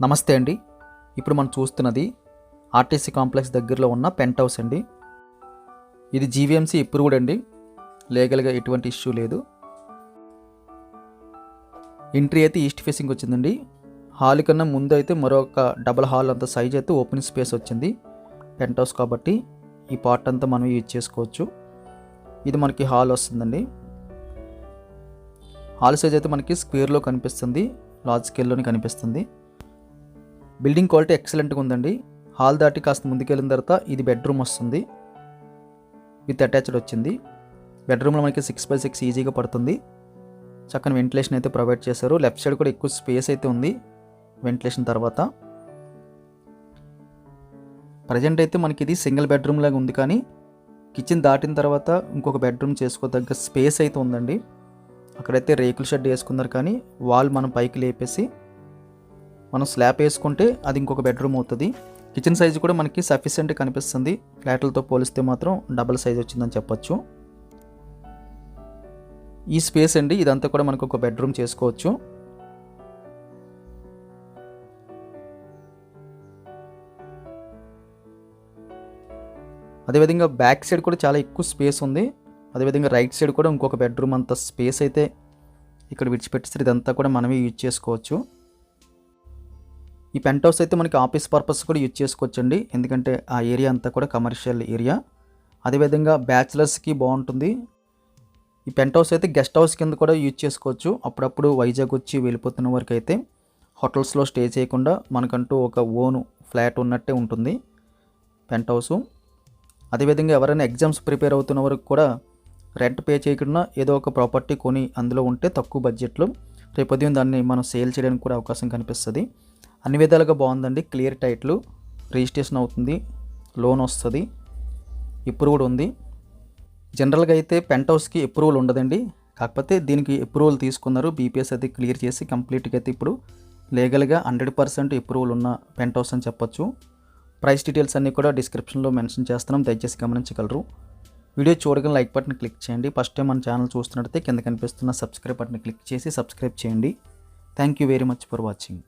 నమస్తే అండి. ఇప్పుడు మనం చూస్తున్నది ఆర్టీసీ కాంప్లెక్స్ దగ్గరలో ఉన్న పెంట్ హౌస్ అండి. ఇది జీవీఎంసీ అప్రూవ్డ్ అండి. లీగల్గా ఎటువంటి ఇష్యూ లేదు. ఎంట్రీ అయితే ఈస్ట్ ఫేసింగ్ వచ్చిందండి. హాల్ కన్నా ముందు అయితే మరొక డబుల్ హాల్ అంత సైజ్ అయితే ఓపెన్ స్పేస్ వచ్చింది. పెంట్ హౌస్ కాబట్టి ఈ పార్ట్ అంతా మనం యూజ్ చేసుకోవచ్చు. ఇది మనకి హాల్ వస్తుందండి. హాల్ సైజ్ అయితే మనకి స్క్వేర్లో కనిపిస్తుంది, లార్జ్ స్కేల్లోనే కనిపిస్తుంది. బిల్డింగ్ క్వాలిటీ ఎక్సలెంట్గా ఉందండి. హాల్ దాటి కాస్త ముందుకెళ్ళిన తర్వాత ఇది బెడ్రూమ్ వస్తుంది, విత్ అటాచ్డ్ వచ్చింది. బెడ్రూమ్లో మనకి 6x6 ఈజీగా పడుతుంది. చక్కని వెంటిలేషన్ అయితే ప్రొవైడ్ చేశారు. లెఫ్ట్ సైడ్ కూడా ఎక్కువ స్పేస్ అయితే ఉంది వెంటిలేషన్ తర్వాత. ప్రజెంట్ అయితే మనకి ఇది సింగిల్ బెడ్రూమ్ లాగా ఉంది, కానీ కిచెన్ దాటిన తర్వాత ఇంకొక బెడ్రూమ్ చేసుకోదగ్గ స్పేస్ అయితే ఉందండి. అక్కడైతే రేకుల షెడ్ వేసుకున్నారు, కానీ వాల్ మనం పైకి లేపేసి మనం స్లాబ్ వేసుకుంటే అది ఇంకొక బెడ్రూమ్ అవుతుంది. కిచెన్ సైజు కూడా మనకి సఫిషియెంట్ కనిపిస్తుంది. ఫ్లాట్లతో పోలిస్తే మాత్రం డబుల్ సైజ్ వచ్చిందని చెప్పొచ్చు. ఈ స్పేస్ అండి, ఇదంతా కూడా మనకు ఒక బెడ్రూమ్ చేసుకోవచ్చు. అదేవిధంగా బ్యాక్ సైడ్ కూడా చాలా ఎక్కువ స్పేస్ ఉంది. అదేవిధంగా రైట్ సైడ్ కూడా ఇంకొక బెడ్రూమ్ అంత స్పేస్ అయితే ఇక్కడ విడిచిపెట్టేసి ఇదంతా కూడా మనమే యూజ్ చేసుకోవచ్చు. ఈ పెంట్ హౌస్ అయితే మనకి ఆఫీస్ పర్పస్ కూడా యూజ్ చేసుకోవచ్చు అండి, ఎందుకంటే ఆ ఏరియా అంతా కూడా కమర్షియల్ ఏరియా. అదేవిధంగా బ్యాచిలర్స్కి బాగుంటుంది. ఈ పెంట్ హౌస్ అయితే గెస్ట్ హౌస్ కింద కూడా యూజ్ చేసుకోవచ్చు. అప్పుడప్పుడు వైజాగ్ వచ్చి వెళ్ళిపోతున్న వరకు అయితే హోటల్స్లో స్టే చేయకుండా మనకంటూ ఒక ఓన్ ఫ్లాట్ ఉన్నట్టే ఉంటుంది పెంట్ హౌసు. అదేవిధంగా ఎవరైనా ఎగ్జామ్స్ ప్రిపేర్ అవుతున్న వరకు కూడా రెంట్ పే చేయకుండా ఏదో ఒక ప్రాపర్టీ కొని అందులో ఉంటే తక్కువ బడ్జెట్లో రేపొద్దున దాన్ని మనం సేల్ చేయడానికి కూడా అవకాశం కనిపిస్తుంది. అన్ని విధాలుగా బాగుందండి. క్లియర్ టైటిల్, రిజిస్ట్రేషన్ అవుతుంది, లోన్ వస్తుంది, అప్రూవ్డ్ ఉంది. జనరల్గా అయితే పెంట్ హౌస్కి అప్రూవల్ ఉండదండి, కాకపోతే దీనికి అప్రూవల్ తీసుకున్నారు. బీపీఎస్ అయితే క్లియర్ చేసి కంప్లీట్గా అయితే ఇప్పుడు లీగల్గా 100% అప్రూవల్ ఉన్న పెంట్ హౌస్ అని చెప్పొచ్చు. ప్రైస్ డీటెయిల్స్ అన్నీ కూడా డిస్క్రిప్షన్లో మెన్షన్ చేస్తున్నాం, దయచేసి గమనించగలరు. వీడియో చూడగానే లైక్ బటన్ క్లిక్ చేయండి. ఫస్ట్ టైం మన ఛానల్ చూస్తున్నట్టయితే కింద కనిపిస్తున్న సబ్స్క్రైబ్ బటన్ క్లిక్ చేసి సబ్స్క్రైబ్ చేయండి. Thank you very much for watching.